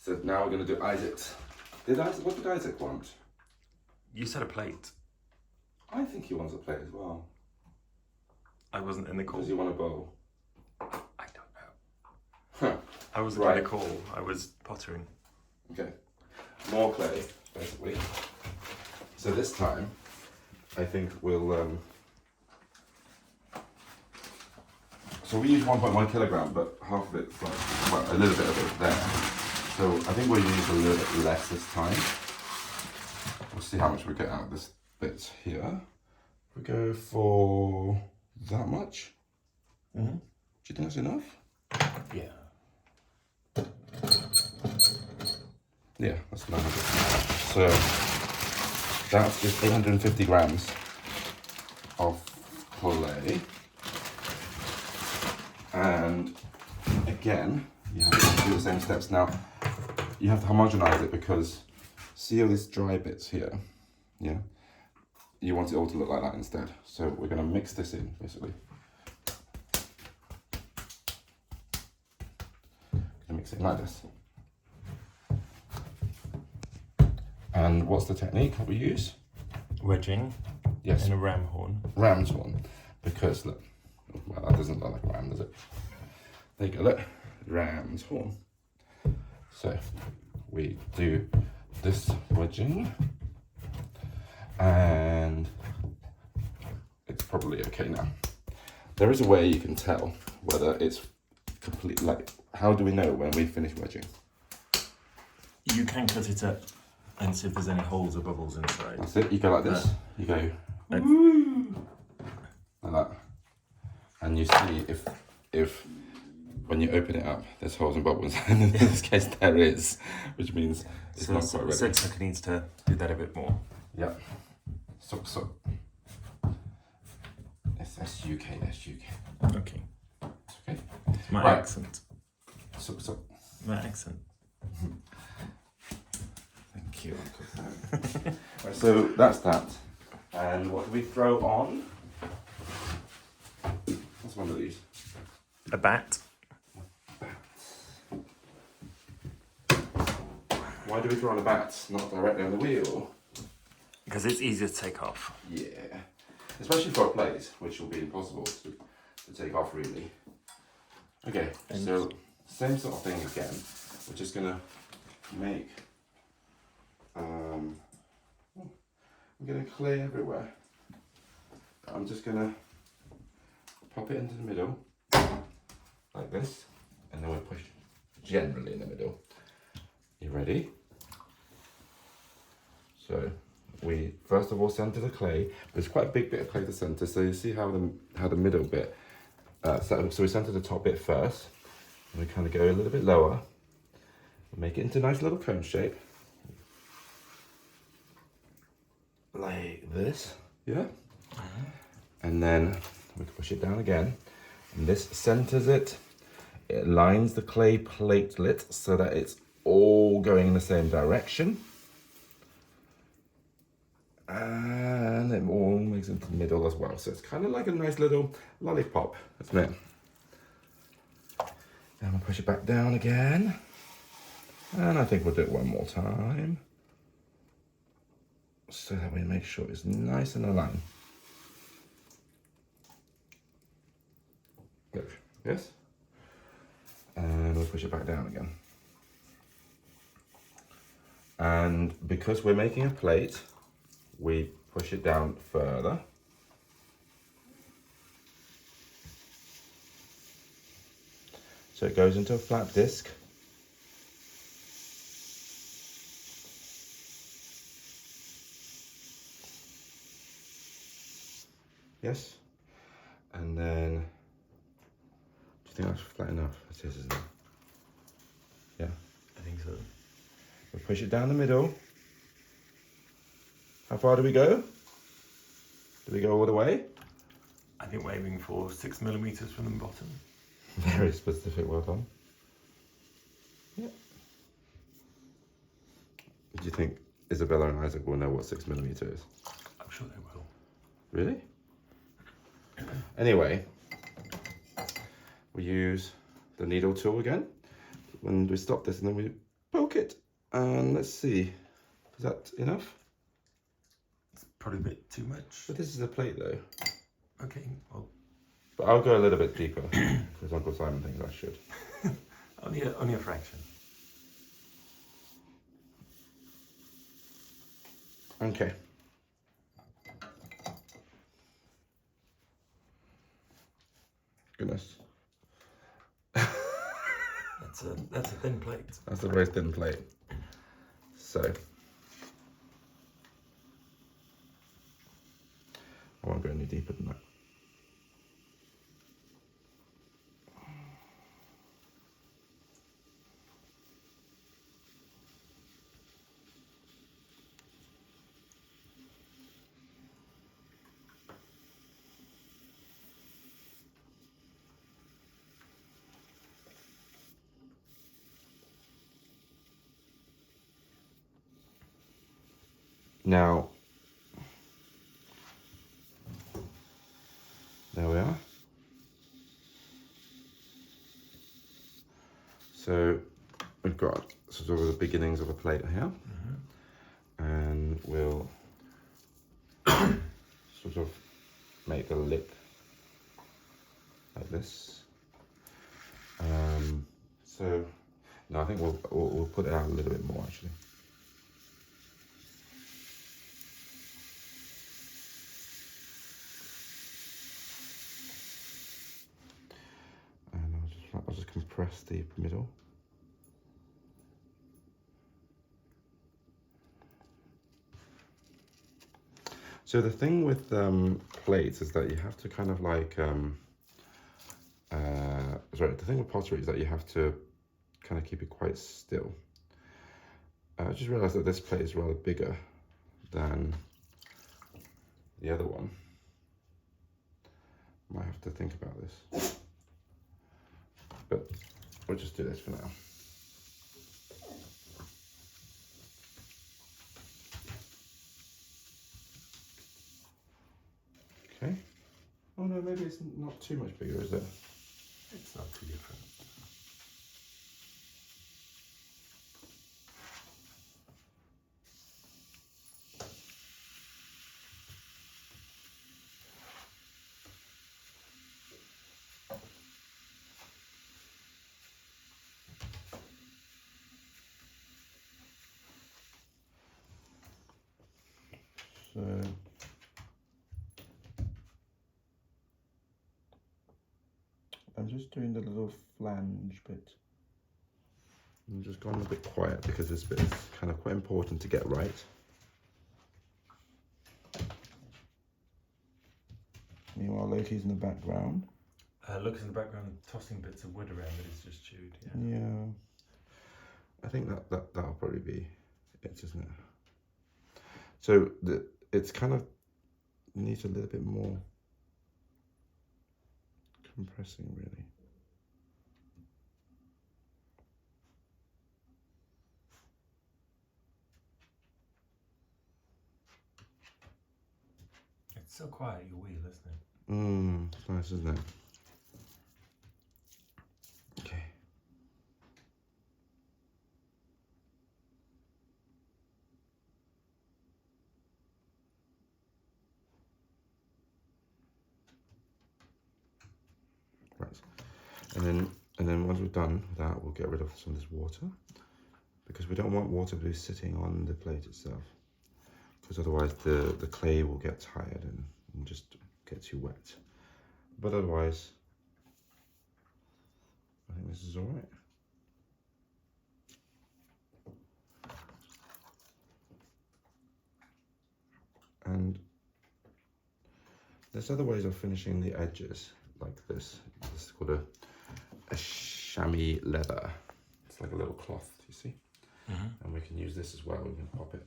So now we're going to do Isaac's. What did Isaac want? You said a plate. I think he wants a plate as well. I wasn't in the call. Does he want a bowl? I don't know. Huh. I wasn't in the call. I was pottering. Okay. More clay, basically. So this time, I think we'll... So we use 1.1 kilogram, but half of it's like, well, a little bit of it there. So I think we'll use a little bit less this time. We'll see how much we get out of this bit here. We go for that much. Mm-hmm. Do you think that's enough? Yeah. Yeah, that's 900. So that's just 850 grams of clay. And again, you have to do the same steps. Now, you have to homogenize it because see all these dry bits here? Yeah? You want it all to look like that instead. So we're going to mix this in, basically. Mix it like this. And what's the technique that we use? Wedging. Yes. In a ram horn. Ram's horn. Because look, well, that doesn't look like a ram, does it? There you go, look. Ram's horn. So we do this wedging, and it's probably okay now. There is a way you can tell whether it's complete, like, how do we know when we finish wedging? You can cut it up and see if there's any holes or bubbles inside. That's it, you go like this, you go, woo, like that. And you see if when you open it up, there's holes and bubbles, and in this case there is, which means it's not quite ready. So Tucker needs to do that a bit more. Yep. So. S-U-K. Okay. Okay. My Right. accent. So. My accent. Thank you, Uncle Sam. Right, so that's that. And what do we throw on? What's one of these? A bat. Why do we throw on a bat, not directly on the wheel? Because it's easier to take off. Yeah. Especially for a plate, which will be impossible to take off really. Okay, so same sort of thing again. We're just gonna make, I'm getting clay everywhere. I'm just gonna pop it into the middle, like this, and then we'll push generally in the middle. You ready? So we first of all center the clay. There's quite a big bit of clay to center, so you see how the middle bit. So we center the top bit first, and we kind of go a little bit lower. Make it into a nice little cone shape, like this. Yeah. And then we can push it down again, and this centers it. It lines the clay platelet so that it's all going in the same direction. And it all makes it into the middle as well. So it's kind of like a nice little lollipop, isn't it? Then we'll push it back down again. And I think we'll do it one more time, so that we make sure it's nice and aligned. Good. Yes? And we'll push it back down again. And because we're making a plate, we push it down further. So it goes into a flat disc. Yes. And then, do you think that's flat enough? It is, isn't it? Yeah. I think so. We push it down the middle. How far do we go? Do we go all the way? I think we're aiming for 6 millimeters from the bottom. Very specific, well done. Yeah. Do you think Isabella and Isaac will know what 6 millimeters is? I'm sure they will. Really? Anyway, we use the needle tool again. When we stop this, and then we poke cook it. And let's see, is that enough? It's probably a bit too much. But this is a plate though. Okay, well, But I'll go a little bit deeper because Uncle Simon thinks I should. only a fraction. Okay. Goodness. That's a thin plate. That's a very thin plate. So I won't go any deeper than that. Now, there we are. So we've got sort of the beginnings of a plate here, and we'll sort of make the lip like this. So no, I think we'll put it out a little bit more actually. And I'll just compress the middle. So the thing with plates is that you have to kind of like, sorry, the thing with pottery is that you have to kind of keep it quite still. I just realized that this plate is rather bigger than the other one. Might have to think about this, but we'll just do this for now. Okay. Oh no, maybe it's not too much bigger, is it? It's not too different. So I'm just doing the little flange bit. I'm just going a bit quiet because this bit is kind of quite important to get right. Meanwhile, Loki's in the background. Loki's in the background tossing bits of wood around that he's just chewed. Yeah. I think that'll probably be it, isn't it? So it's kind of needs a little bit more compressing, really. It's so quiet, your wheel, isn't it? It's nice, isn't it? Okay. Right. And then once we're done with that, we'll get rid of some of this water, because we don't want water to be sitting on the plate itself, because otherwise the clay will get tired and just get too wet. But otherwise, I think this is all right. And there's other ways of finishing the edges like this. This is called a chamois leather. It's like a little cloth, you see? And we can use this as well. We can pop it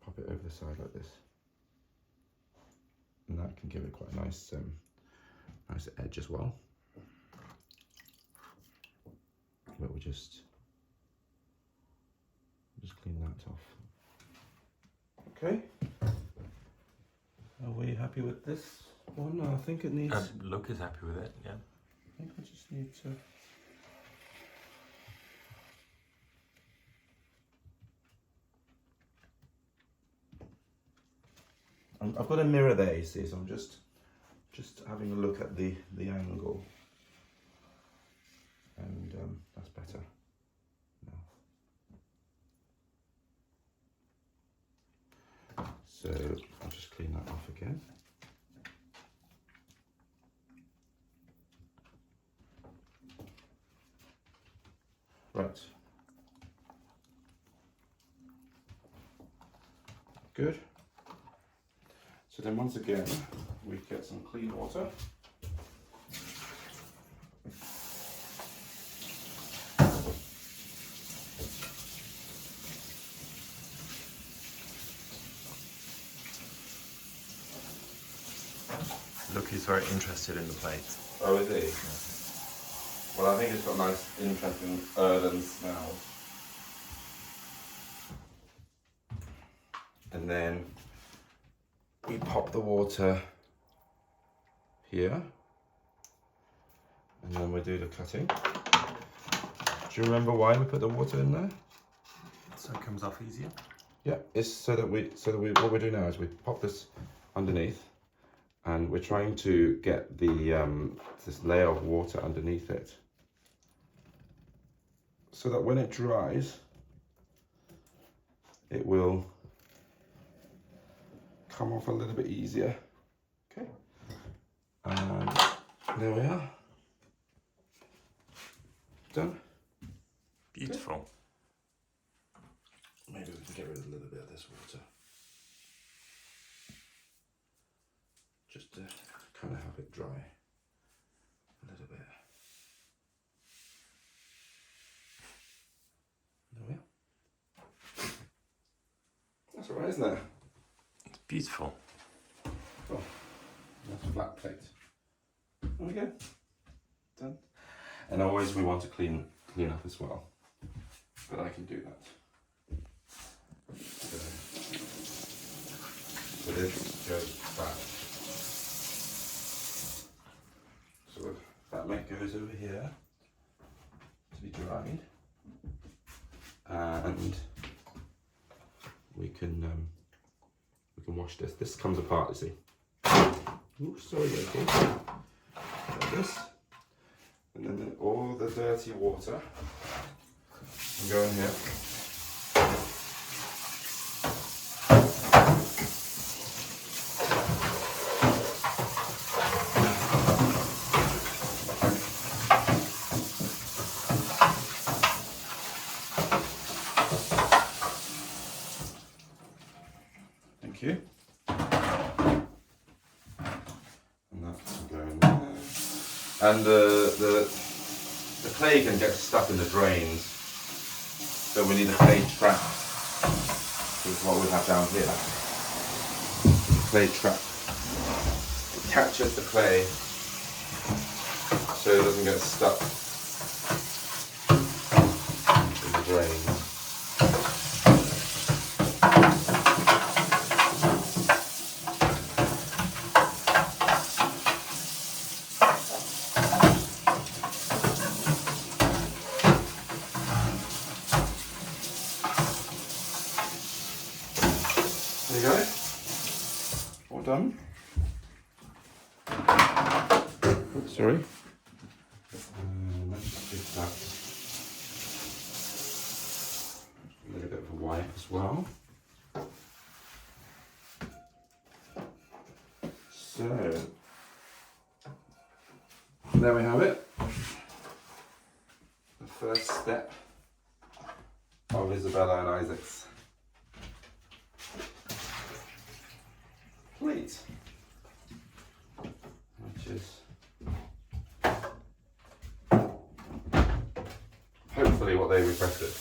over the side like this. And that can give it quite a nice nice edge as well. But we just clean that off. Okay. Are we happy with this one? I think it needs... Loki's happy with it, yeah. I think we just need to... I've got a mirror there, you see, so I'm just having a look at the angle, and that's better. No. So I'll just clean that off again. Right. Good. So then once again, we get some clean water. Look, he's very interested in the plate. Oh, is he? Well, I think it's got nice, interesting earthen smell. And then we pop the water here, and then we do the cutting. Do you remember why we put the water in there? So it comes off easier? Yeah, it's so that we what we do now is we pop this underneath, and we're trying to get the this layer of water underneath it, so that when it dries, it will come off a little bit easier. Okay, and there we are. Done. Beautiful. Maybe we can get rid of a little bit of this water, just to kind of have it dry a little bit. There we are. That's all right, isn't it? It's beautiful. Oh, that's a flat plate. There we go. Done. And always we want to clean up as well, but I can do that. So this goes back. So that mate goes over here to be dried, and we can wash this. This comes apart, you see. Ooh, sorry, okay. Like this, and then all the dirty water can go in here. Thank you. And that can go in there. And the clay can get stuck in the drains, so we need a clay trap, which is what we have down here. The clay trap. It catches the clay so it doesn't get stuck in the drains. There you go. All done. Oops, sorry. Let's just give that a little bit of a wipe as well. So there we have it. The first step of Isabella and Isaac's plate, which is hopefully what they requested.